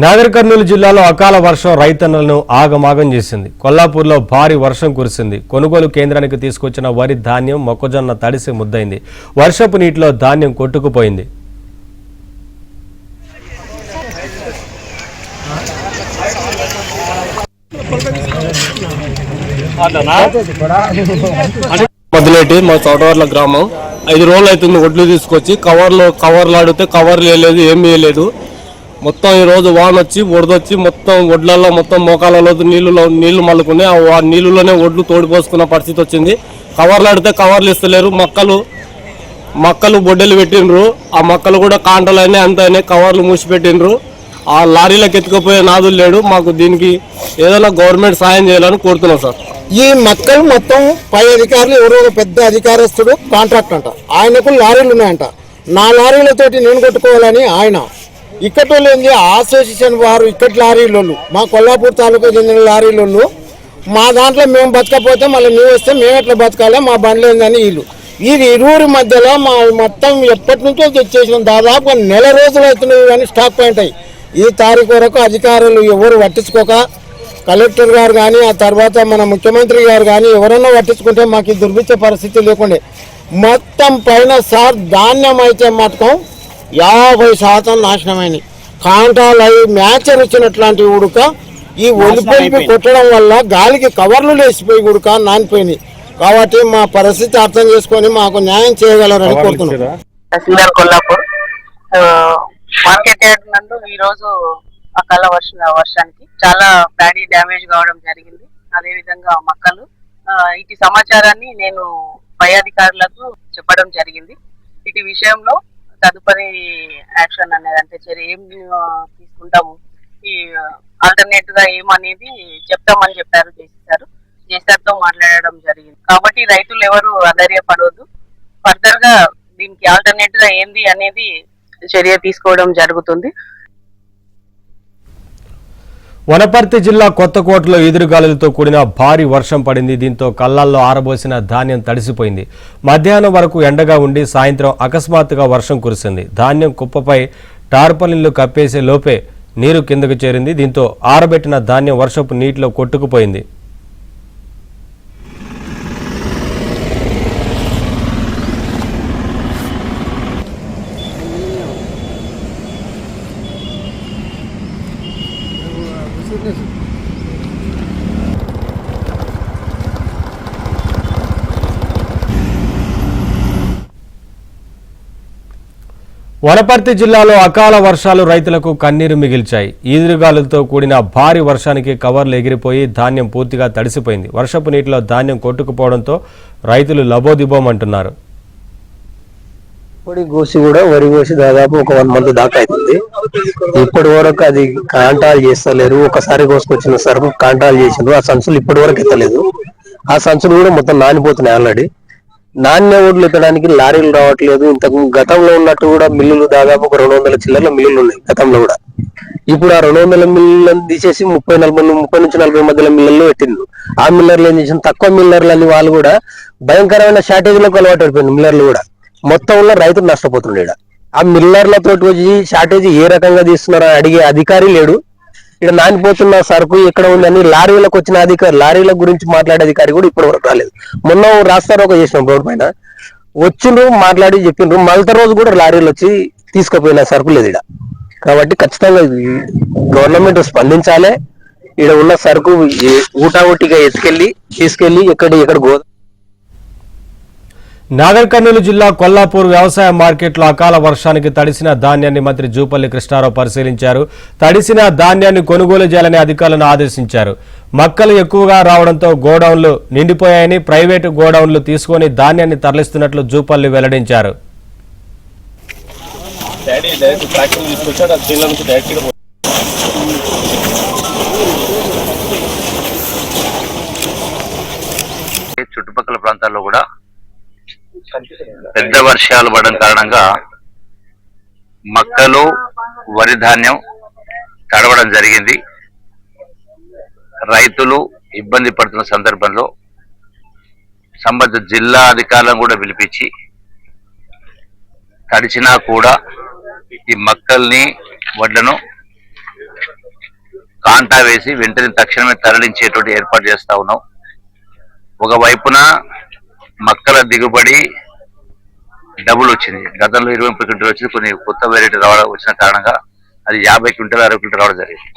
నాగర్ కర్నూలు జిల్లాలో అకాల వర్షం రైతన్నలను ఆగమాగం చేసింది. కొల్లాపూర్లో భారీ వర్షం కురిసింది. కొనుగోలు కేంద్రానికి తీసుకొచ్చిన వరి ధాన్యం మొక్కజొన్న తడిసి ముద్దైంది. వర్షపు నీటిలో ధాన్యం కొట్టుకుపోయింది. మొదలెట్టి మా చౌటవర్ల గ్రామం 5 రోజులు అవుతుంది. ఒడ్లు తీసుకొచ్చి కవర్లు అడిగితే కవర్లు వేయలేదు, ఏమి వేయలేదు. మొత్తం ఈ రోజు వాన వచ్చి వరదొచ్చి మొత్తం ఒడ్లలో మొత్తం మోకాలలో నీళ్లు మల్లుకుని ఆ నీళ్ళలోనే ఒడ్లు తోడిపోసుకున్న పరిస్థితి వచ్చింది. కవర్లు అడిగితే కవర్లు ఇస్తలేరు. మక్కలు బొడ్డలు పెట్టిండ్రు. ఆ మక్కలు కూడా కాంటలైనా అంతనే కవర్లు మూసిపెట్టిండ్రు. ఆ లారీలకు ఎత్తుకుపోయే నాదులు లేడు. మాకు దీనికి ఏదైనా గవర్నమెంట్ సాయం చేయాలని కోరుతున్నాం సార్. ఈ మక్కలు మొత్తం పై అధికారులు ఎవరో పెద్ద అధికారస్తుడు కాంట్రాక్ట్ అంట, ఆయనకు లారీలు ఉన్నాయంట. నా లారీలతోటి నేను కొట్టుకోవాలని ఆయన ఇక్కటోళ్ళు ఏంది అసోసియేషన్ వారు ఇక్కడి లారీలోళ్ళు, మా కొల్లాపూర్ తాలూకా చెందిన లారీలోళ్ళు. మా దాంట్లో మేము బతకపోతే మళ్ళీ మేము వస్తే మేము ఎట్లా బతకాలి, మా బండ్లు ఏందని వీళ్ళు ఇరువురి మధ్యలో మా మొత్తం ఎప్పటి నుంచో తెచ్చేసిన దాదాపు నెల రోజులు అవుతున్నాయి కానీ స్టాక్ పాయింట్ అయ్యి ఈ తారీఖు వరకు అధికారులు ఎవరు పట్టించుకోక కలెక్టర్ గారు కానీ ఆ తర్వాత మన ముఖ్యమంత్రి గారు కానీ ఎవరన్నా పట్టించుకుంటే మాకు ఈ దుర్భిక్ష పరిస్థితి లేకుండే. మొత్తం పైన సార్ ధాన్యం అయితే మటకం 50% నాశనమైనవి. కాంటాలు అవి మ్యాచర్ వచ్చినట్లాంటి ఉడక ఈ ఒలిపెలిపి కొట్టడం వల్ల గాలికి కవర్లు లేచిపోయి ఉడక నానిపోయినాయి. కాబట్టి మా పరిస్థితి అర్థం చేసుకొని మాకు న్యాయం చేయగలరని కోరుతున్నాం. కొల్లాపూర్ మార్కెట్ యార్డ్ నందు ఈ రోజు అకాల వర్షానికి చాలా ప్యాడీ డ్యామేజ్ కావడం జరిగింది. అదే విధంగా మక్కలు ఇటు సమాచారాన్ని నేను పై అధికారులకు చెప్పడం జరిగింది. ఇటు విషయంలో తదుపరి యాక్షన్ అనేది అంటే ఏం తీసుకుంటాము, ఈ ఆల్టర్నేట్ గా ఏమనేది చెప్తామని చెప్పారు. జేసీఆర్తో మాట్లాడడం జరిగింది. కాబట్టి రైతులు ఎవరు అధైర్యపడవద్దు. ఫర్దర్ గా దీనికి ఆల్టర్నేట్ గా ఏంది అనేది చర్య తీసుకోవడం జరుగుతుంది. వనపర్తి జిల్లా కొత్తకోటలో ఈదురుగాలులతో కూడిన భారీ వర్షం పడింది. దీంతో కళ్ళాల్లో ఆరబోసిన ధాన్యం తడిసిపోయింది. మధ్యాహ్నం వరకు ఎండగా ఉండి సాయంత్రం అకస్మాత్తుగా వర్షం కురిసింది. ధాన్యం కుప్పపై టార్పలిన్లు కప్పేసే లోపే నీరు కిందకు చేరింది. దీంతో ఆరబెట్టిన ధాన్యం వర్షపు నీటిలో కొట్టుకుపోయింది. వనపర్తి జిల్లాలో అకాల వర్షాలు రైతులకు కన్నీరు మిగిల్చాయి. ఈదురుగాలులతో కూడిన భారీ వర్షానికి కవర్లు ఎగిరిపోయి ధాన్యం పూర్తిగా తడిసిపోయింది. వర్షపు నీటిలో ధాన్యం కొట్టుకుపోవడంతో రైతులు లబోదిబోమంటున్నారు. పొడి కోసి కూడా వరి కోసి దాదాపు ఒక 1 month దాకా అవుతుంది. ఇప్పటి వరకు అది కాంటాలు చేస్తలేరు. ఒకసారి కోసుకొచ్చిన సరుకు కాంటాలు చేసిండ్రు. ఆ సంచులు ఇప్పటి వరకు ఎత్తలేదు. ఆ సంచులు కూడా మొత్తం నానిపోతున్నాయి. ఆల్రెడీ నాణ్య ఓట్లు ఎత్తడానికి లారీలు రావట్లేదు. ఇంతకు గతంలో ఉన్నట్టు కూడా మిల్లులు దాదాపు ఒక 200 చిల్లర్ల మిల్లులు ఉన్నాయి గతంలో కూడా. ఇప్పుడు ఆ 200 మిల్లులను తీసేసి 30 నుంచి 40 మధ్యలో మిల్లర్లు పెట్టిండ్రు. ఆ మిల్లర్లు ఏం చేసిన తక్కువ మిల్లర్లు వాళ్ళు కూడా భయంకరమైన షార్టేజ్లకు అలవాటు అయిపోయింది. మిల్లర్లు కూడా మొత్తంలో రైతులు నష్టపోతుండే. ఆ మిల్లర్లతో వచ్చి షార్టేజ్ ఏ రకంగా తీస్తున్నారో అడిగే అధికారి లేడు. ఇక్కడ నానిపోతున్న సరుకు ఎక్కడ ఉందని లారీలకు వచ్చిన అధికారి, లారీల గురించి మాట్లాడే అధికారి కూడా ఇప్పటి వరకు రాలేదు. మొన్న రాస్తారు ఒక చేసినాం రోడ్డు పైన వచ్చిండ్రు, మాట్లాడి చెప్పిండ్రు. మళ్ళీ రోజు కూడా లారీలు వచ్చి తీసుకుపోయిన సరుకు లేదు ఇక్కడ. కాబట్టి ఖచ్చితంగా గవర్నమెంట్ స్పందించాలి. ఇక్కడ ఉన్న సరుకు ఊటాఊటిగా తీసుకెళ్లి ఎక్కడ గోదాం. నాగర్ కర్నూలు జిల్లా కొల్లాపూర్ వ్యవసాయ మార్కెట్లో అకాల వర్షానికి తడిసిన ధాన్యాన్ని మంత్రి జూపల్లి కృష్ణారావు పరిశీలించారు. తడిసిన ధాన్యాన్ని కొనుగోలు చేయాలని అధికారులను ఆదేశించారు. మక్కలు ఎక్కువగా రావడంతో గోడౌన్లు నిండిపోయాయని ప్రైవేటు గోడౌన్లు తీసుకుని ధాన్యాన్ని తరలిస్తున్నట్లు జూపల్లి వెల్లడించారు. చుట్టుపక్కల ప్రాంతాల్లో కూడా పెద్ద వర్షాలు పడడం కారణంగా మక్కలు, వరి ధాన్యం తడవడం జరిగింది. రైతులు ఇబ్బంది పడుతున్న సందర్భంలో సంబంధిత జిల్లా అధికారులను కూడా పిలిపించి తడిచినా కూడా ఈ మక్కల్ని వడ్లను కాంటా వేసి వెంటనే తక్షణమే తరలించేటువంటి ఏర్పాటు చేస్తా ఉన్నాం. ఒకవైపున మక్కల దిగుబడి డబుల్ వచ్చింది. గతంలో 20 క్వింటల్ వచ్చింది. కొన్ని కొత్త వెరైటీ రావడం వచ్చిన కారణంగా అది 50 క్వింటల్ 60 క్వింటల్ రావడం జరిగింది.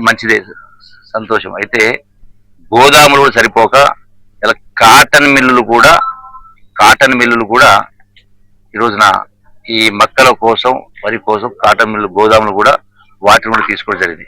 మంచిదే, సంతోషం. అయితే గోదాములు కూడా సరిపోక ఇలా కాటన్ మిల్లులు కూడా ఈ రోజున ఈ మక్కల కోసం వరి కోసం కాటన్ మిల్లు గోదాములు కూడా వాటిని కూడా తీసుకోవడం జరిగింది.